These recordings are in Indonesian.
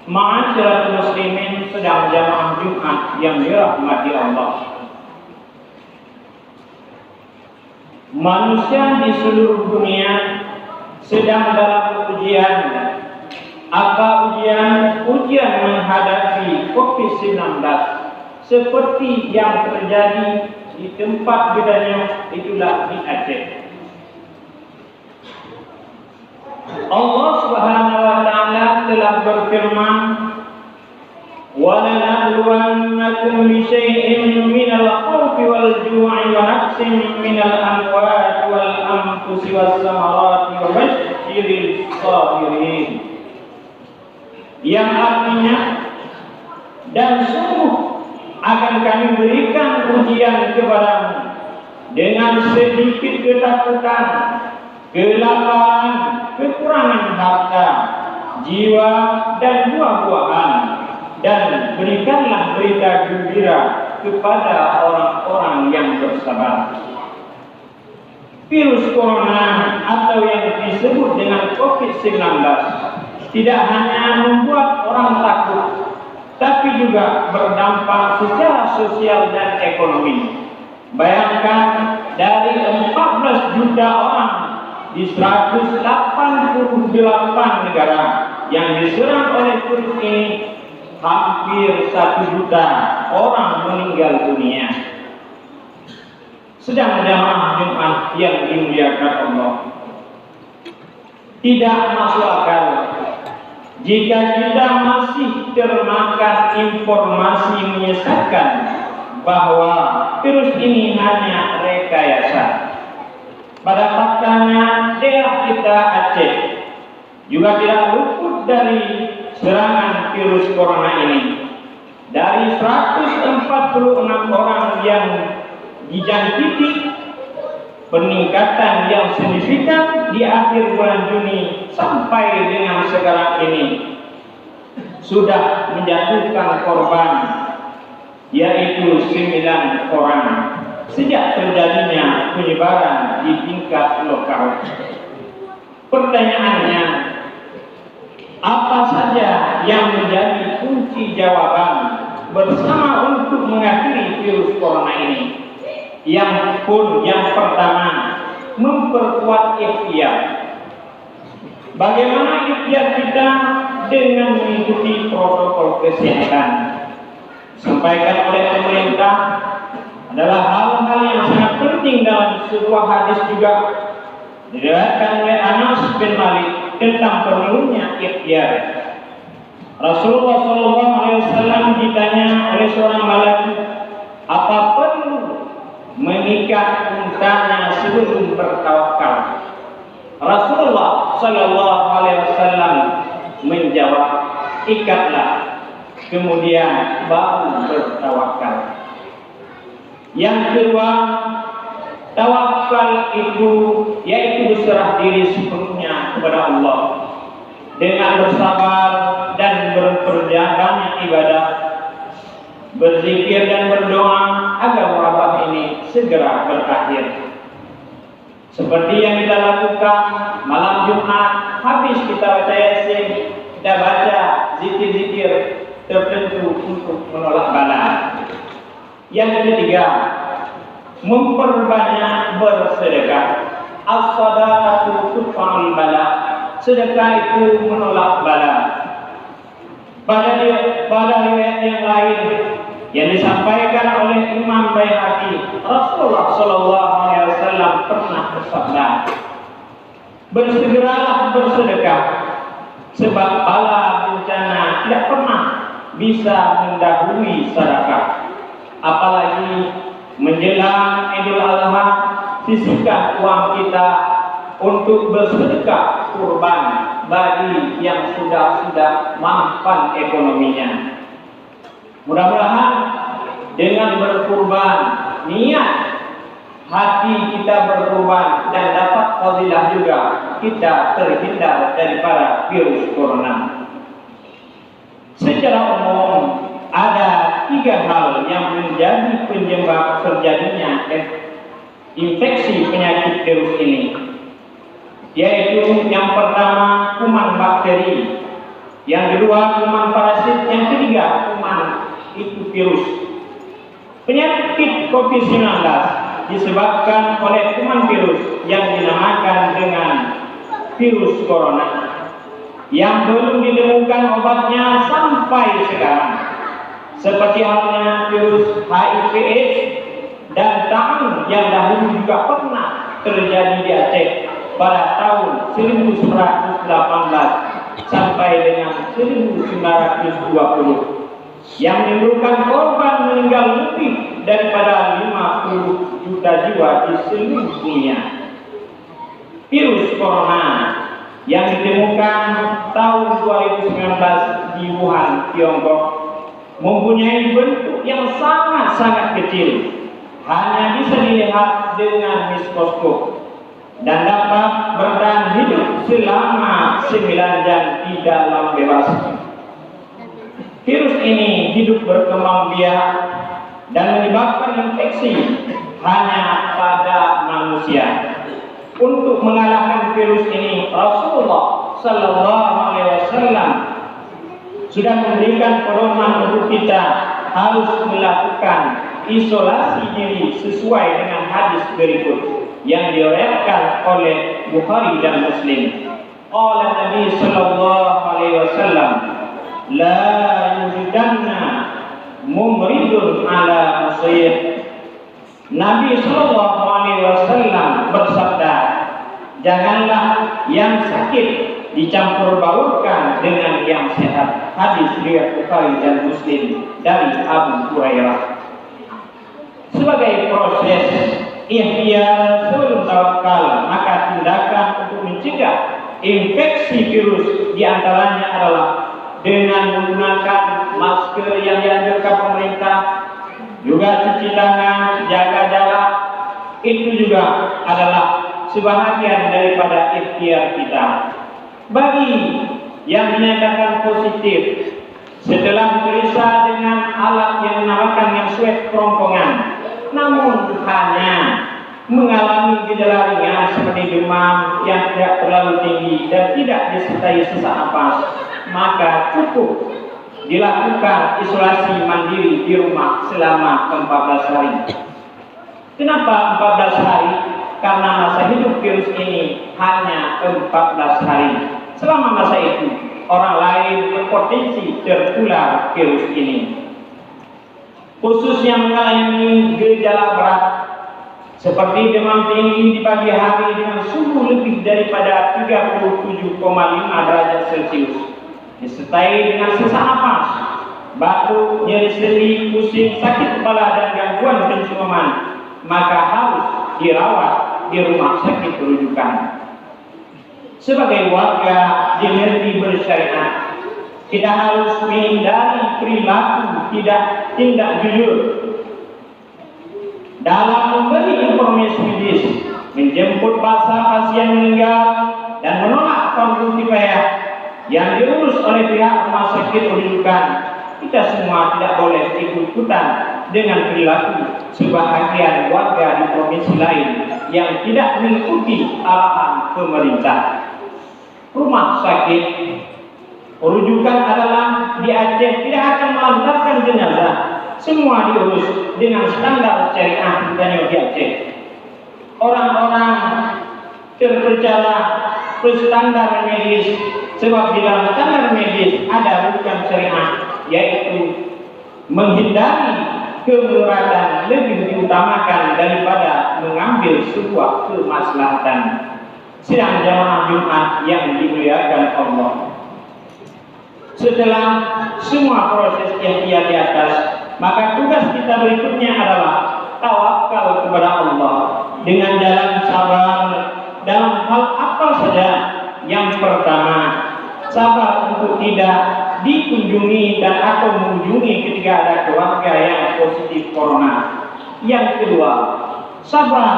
Ma'asyiral muslimin sedang jamaah Jumat yang dirahmati Allah. Manusia di seluruh dunia sedang dalam ujian. Apa ujian? Ujian menghadapi COVID-19 seperti yang terjadi di tempat bedanya, itulah di Aceh. Allah Subhanahu wa taala telah berfirman, "Wa lanabluwannakum bisyai'in minal khawfi wal ju'i wa naqsin minal amwali wal anfusi was samarati wa basyiril sabirin." Yang artinya, dan sungguh akan kami berikan ujian kepadamu dengan sedikit ketakutan, kelaparan, kekurangan harta, jiwa, dan buah-buahan, dan berikanlah berita gembira kepada orang-orang yang bersabar. Virus corona atau yang disebut dengan COVID-19 tidak hanya membuat orang takut, tapi juga berdampak secara sosial dan ekonomi. Bayangkan, dari 14 juta orang di 188 negara yang diserang oleh virus ini, hampir 1 juta orang meninggal dunia. Sedang jamaah Jumat yang dimuliakan Allah, tidak masuk akal jika kita masih termakan informasi menyesatkan bahwa virus ini hanya rekayasa. Pada faktanya, daerah kita Aceh juga tidak luput dari serangan virus corona ini. Dari 146 orang yang dijangkiti, peningkatan yang signifikan di akhir bulan Juni sampai dengan sekarang ini sudah menjatuhkan korban, yaitu 9 orang sejak terjadinya penyebaran di tingkat lokal. Pertanyaannya, apa saja yang menjadi kunci jawaban bersama untuk mengakhiri virus corona ini? Yang pertama, memperkuat ikhtiar. Bagaimana ikhtiar kita? Dengan mengikuti protokol kesehatan disampaikan oleh pemerintah adalah hal-hal yang sangat penting. Dalam sebuah hadis juga diriwayatkan oleh Anas bin Malik tentang perlunya ikhtiar. Rasulullah SAW ditanya oleh seorang lelaki, apa perlu mengikat untanya sebelum bertawakal? Rasulullah SAW menjawab, ikatlah, kemudian baru bertawakal. Yang kedua, tawakal itu yaitu berserah diri sepenuhnya kepada Allah dengan bersabar dan berperbanyak ibadah, berzikir dan berdoa agar wabah ini segera berakhir. Seperti yang kita lakukan malam Jumat, habis kita baca Yasin, kita baca zikir-zikir tertentu untuk menolak bala. Yang ketiga, memperbanyak bersedekah. As-sadaqatu tudfa'ul bala. Sedekah itu menolak bala. Pada riwayat yang lain yang disampaikan oleh Imam Baihaqi, Rasulullah SAW pernah bersabda, bersegeralah bersedekah, sebab bala bencana tidak pernah bisa mendahului sedekah. Apalagi menjelang Idul Adha, sisihkan uang kita untuk bersedekah kurban bagi yang sudah mampan ekonominya. Mudah-mudahan dengan berkurban, niat hati kita berkurban dan dapat fadilah juga, kita terhindar daripada virus corona. Secara umum ada 3 hal yang menjadi penyebab terjadinya infeksi penyakit virus ini, yaitu yang pertama kuman bakteri, Yang kedua kuman parasit, yang ketiga kuman itu virus. Penyakit COVID-19 disebabkan oleh kuman virus yang dinamakan dengan virus corona, yang belum ditemukan obatnya sampai sekarang, seperti halnya virus HIV/AIDS dan TAN yang dahulu juga pernah terjadi di Aceh pada tahun 1918 sampai dengan 1920, yang menimbulkan korban meninggal lebih daripada 50 juta jiwa di seluruh dunia. Virus corona yang ditemukan tahun 2019 di Wuhan, Tiongkok, mempunyai bentuk yang sangat-sangat kecil, hanya bisa dilihat dengan mikroskop, dan dapat bertahan hidup selama 9 jam di dalam bebas. Virus ini hidup berkembang biak dan menyebabkan infeksi hanya pada manusia. Untuk mengalahkan virus ini, Rasulullah Sallallahu Alaihi Wasallam sudah memberikan pedoman untuk kita harus melakukan isolasi diri sesuai dengan hadis berikut yang diriwayatkan oleh Bukhari dan Muslim. Qala Nabi Sallallahu Alaihi Wasallam, la yujidanna mumridun ala musayid. Nabi Sallallahu Alaihi Wasallam bersabda, janganlah yang sakit dicampur baurkan dengan yang sehat. Hadis riwayat Bukhari dan Muslim dari Abu Hurairah. Sebagai proses ikhtiar sebelum tawakal, maka tindakan untuk mencegah infeksi virus diantaranya adalah dengan menggunakan masker yang dianjurkan pemerintah, juga cuci tangan, jaga jarak. Itu juga adalah sebahagian daripada ikhtiar kita. Bagi yang dinyatakan positif setelah diperiksa dengan alat yang dinamakan yang swab kerongkongan, namun hanya mengalami gejala ringan seperti demam yang tidak terlalu tinggi dan tidak disertai sesak napas, maka cukup dilakukan isolasi mandiri di rumah selama 14 hari. Kenapa 14 hari? Karena masa hidup virus ini hanya 14 hari. Selama masa itu, orang lain berpotensi tertular virus ini. Khususnya mengalami gejala berat seperti demam tinggi di pagi hari dengan suhu lebih daripada 37,5 derajat Celcius, disertai dengan sesak napas, batuk, nyeri sendi, pusing, sakit kepala dan gangguan penciuman, maka harus dirawat di rumah sakit rujukan. Sebagai warga di negeri bersyariat, kita harus menghindari perilaku tidak jujur dalam memberi informasi medis, menjemput pasien meninggal, dan menolak fardu kifayah yang diurus oleh pihak rumah sakit rujukan. Kita semua tidak boleh ikut-ikutan dengan perilaku sebahagian warga di provinsi lain yang tidak mengikuti arahan pemerintah. Rumah sakit rujukan adalah di Aceh tidak akan melantarkan jenazah. Semua diurus dengan standar syariah budaya di Aceh. Orang-orang terpercaya standar medis, sebab di dalam standar medis ada rujukan syariah, yaitu menghindari kemuratan lebih diutamakan daripada mengambil sebuah kemaslahatan. Sidang jamaah Jumat yang dimuliakan Allah, setelah semua proses ikhtiar di atas, maka tugas kita berikutnya adalah tawakal kepada Allah dengan jalan sabar dalam hal apa saja. Yang pertama, sabar untuk tidak dikunjungi dan atau mengunjungi ketika ada keluarga yang positif corona. Yang kedua, sabar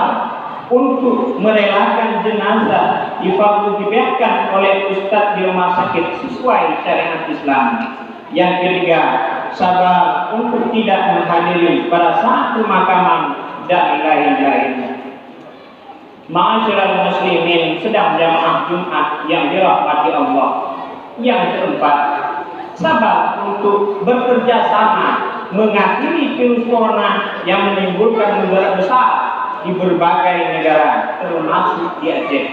untuk merelakan jenazah difardu-kifayahkan oleh ustadz di rumah sakit sesuai syariat Islam. Yang ketiga, sabar untuk tidak menghadiri pada saat pemakaman dan lain-lainnya. Ma'asyiral muslimin sedang jamaah Jumat yang dirahmati Allah. Yang keempat, sabar untuk bekerja sama mengakhiri virus corona yang menimbulkan mudarat besar di berbagai negara termasuk di Aceh.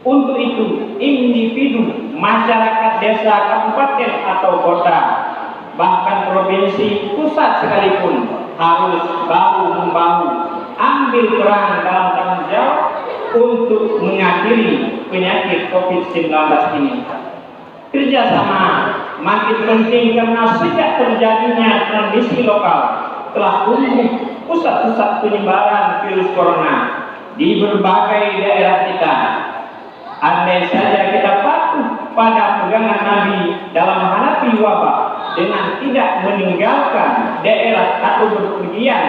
Untuk itu, individu, masyarakat desa, kabupaten atau kota, bahkan provinsi, pusat sekalipun harus bahu-membahu ambil peran dalam tanggung jawab untuk mengakhiri penyakit COVID-19 ini. Kerjasama makin penting karena sejak terjadinya transmisi lokal telah tumbuh pusat-pusat penyebaran virus corona di berbagai daerah kita. Andai saja kita patuh pada pegangan Nabi dalam menghadapi wabah dengan tidak meninggalkan daerah atau berpergian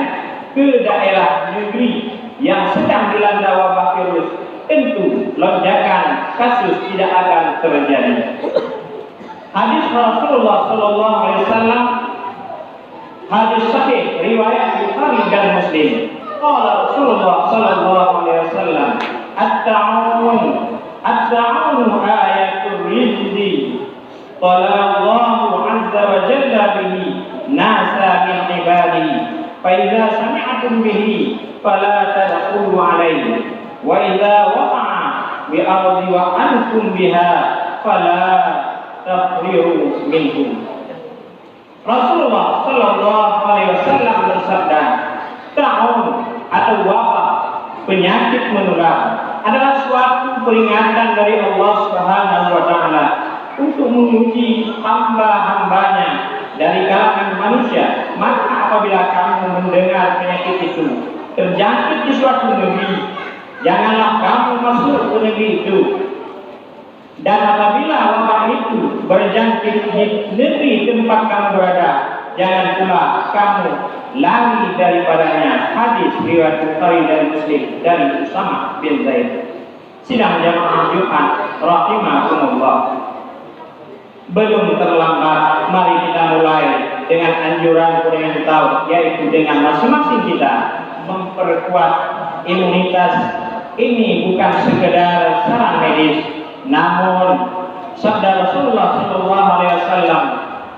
ke daerah negeri yang sedang dilanda wabah virus, tentu lonjakan kasus tidak akan terjadi. Hadis Rasulullah Sallallahu Alaihi Wasallam, hadis sahih riwayat Bukhari dan Muslim. Qala Rasulullah Sallallahu Alaihi Wasallam, at-ta'awun ayatul rizqi. Qala Allahu Azza wa Jalla bihi nasa min ibadihi. Fa idza sami'tum bihi fala tadkhulu alayhi. Wa idza waqa'a bi ardi wa antum biha fala tafriru minhu. Rasulullah Sallallahu Alaihi Wasallam bersabda, ta'awun atau wabah, penyakit menular, adalah suatu peringatan dari Allah Subhanahu wa Ta'ala untuk menguji hamba-hambanya dari kalangan manusia. Maka apabila kamu mendengar penyakit itu terjangkit di suatu negeri, janganlah kamu masuk ke negeri itu. Dan apabila wabah itu berjangkit di negeri tempat kamu berada, jangan pula kamu lari daripadanya. Hadis riwayat Bukhari dan Muslim dari Usama bin Zaid. Sidang jamaah Jumat rahimakumullah. Belum terlambat, mari kita mulai dengan anjuran oriental, yaitu dengan masing-masing kita memperkuat imunitas. Ini bukan sekedar saran medis, namun sabda Rasulullah Sallallahu Alaihi Wasallam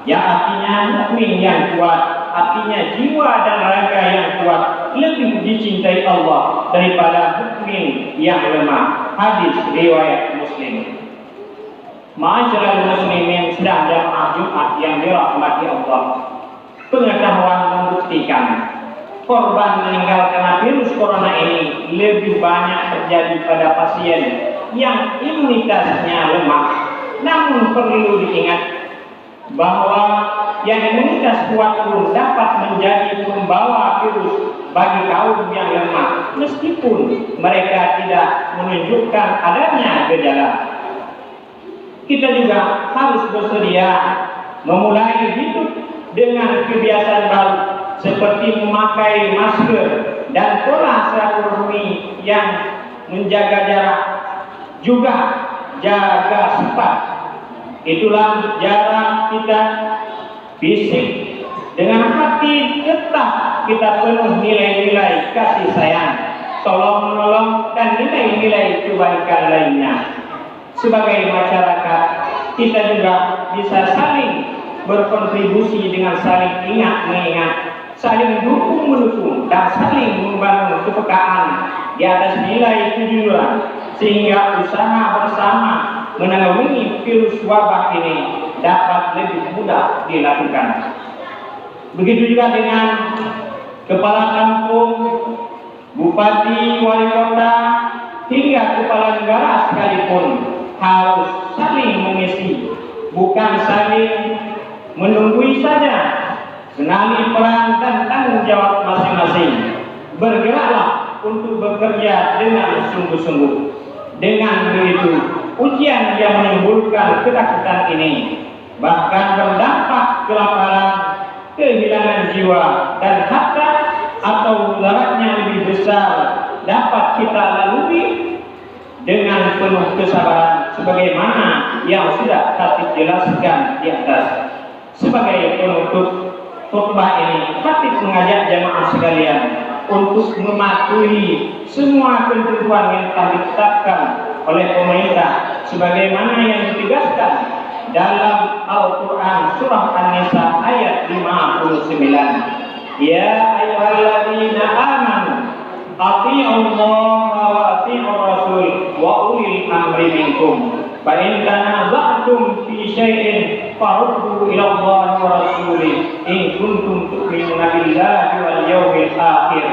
yang artinya mukmin yang kuat, artinya jiwa dan raga yang kuat lebih dicintai Allah daripada mukmin yang lemah. Hadis riwayat Muslim. Ma'asyiral muslimin, sedang jamaah Jumat yang dirahmati Allah, pengetahuan membuktikan korban meninggal karena virus corona ini lebih banyak terjadi pada pasien yang imunitasnya lemah. Namun perlu diingat bahwa yang imunitas kuat pun dapat menjadi pembawa virus bagi kaum yang lemah, meskipun mereka tidak menunjukkan adanya gejala. Kita juga harus bersedia memulai hidup dengan kebiasaan baru seperti memakai masker dan pola silaturahmi yang menjaga jarak, juga jaga sifat. Itulah jarak kita fisik. Dengan hati tetap kita penuh nilai-nilai kasih sayang, tolong menolong, dan nilai-nilai kebaikan lainnya. Sebagai masyarakat, kita juga bisa saling berkontribusi dengan saling ingat mengingat, saling dukung mendukung, dan saling membangun kepekaan di atas nilai tujuan, sehingga usaha bersama menangani virus wabah ini dapat lebih mudah dilakukan. Begitu juga dengan kepala kampung, bupati, wali kota, hingga kepala negara sekalipun harus saling mengisi, bukan saling menunggui saja. Kenali peran dan tanggung jawab masing-masing. Bergeraklah untuk bekerja dengan sungguh-sungguh. Dengan begitu, ujian yang menimbulkan ketakutan ini bahkan berdampak kelaparan, kehilangan jiwa dan harta atau mudaratnya lebih besar dapat kita lalui dengan penuh kesabaran sebagaimana yang sudah Khatib jelaskan di atas. Sebagai penutup khutbah ini, Khatib mengajak jamaah sekalian untuk mematuhi semua ketentuan yang telah ditetapkan oleh pemerintah sebagaimana yang ditegaskan dalam Al-Quran surah An-Nisa ayat 59. Ya ayyuhalladzina amanu athi'ullaha wa athi'ur rasul wa ulil amri minkum. Fa in tanaza'tum fi syai'in faruddu ila Allahi wa rasulih in kuntum tu'minuna billahi wal yawmil akhir.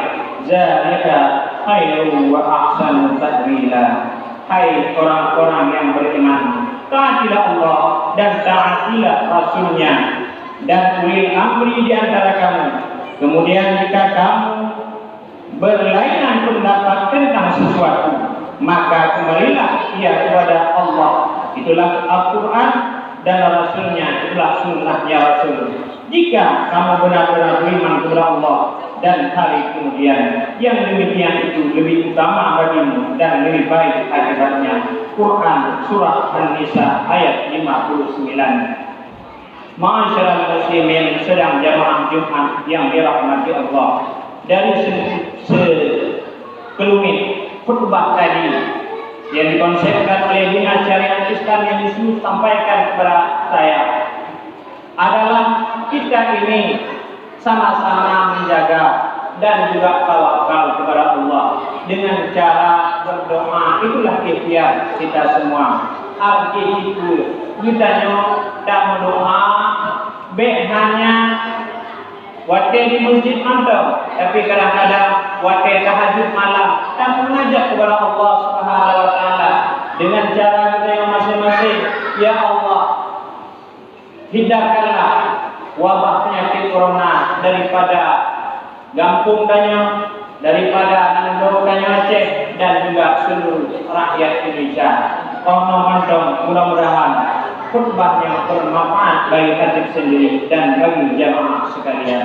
Zalika khairu wa ahsanu ta'wila. Hai orang-orang yang beriman, taatilah Allah dan taatilah Rasulnya dan ulil amri di antara kamu. Kemudian jika kamu berlainan pendapat tentang sesuatu, maka kembalilah ia kepada Allah. Itulah Al-Quran dan Rasulnya, itulah sunnahnya Rasul. Jika kamu benar-benar beriman kepada Allah dan hari kemudian, yang demikian itu lebih utama bagimu dan lebih baik akibatnya. Quran surah An-Nisa ayat 59. Ma'asyiral muslimin sedang jamaah Jumat yang dirahmati Allah, dari sekelumit khutbah tadi yang dikonsepkan oleh Dinas Syariat Islam yang disampaikan kepada saya adalah kita ini sama-sama menjaga dan juga tawakal kepada Allah dengan cara berdoa. Itulah ikhtiar kita semua. Arti itu kita tak berdoa hanya wate di masjid mantap, tapi kadang-kadang wate tahajud malam dan mengajak kepada Allah Subhanahu wa taala dengan cara kita yang masing-masing. Ya Allah, hindarkanlah wabah penyakit corona daripada Gampung Danau, daripada Nando Danau Aceh dan juga seluruh rakyat Indonesia. Mudah-mudahan khutbahnya bermanfaat bagi khatib sendiri dan bagi jamaah sekalian.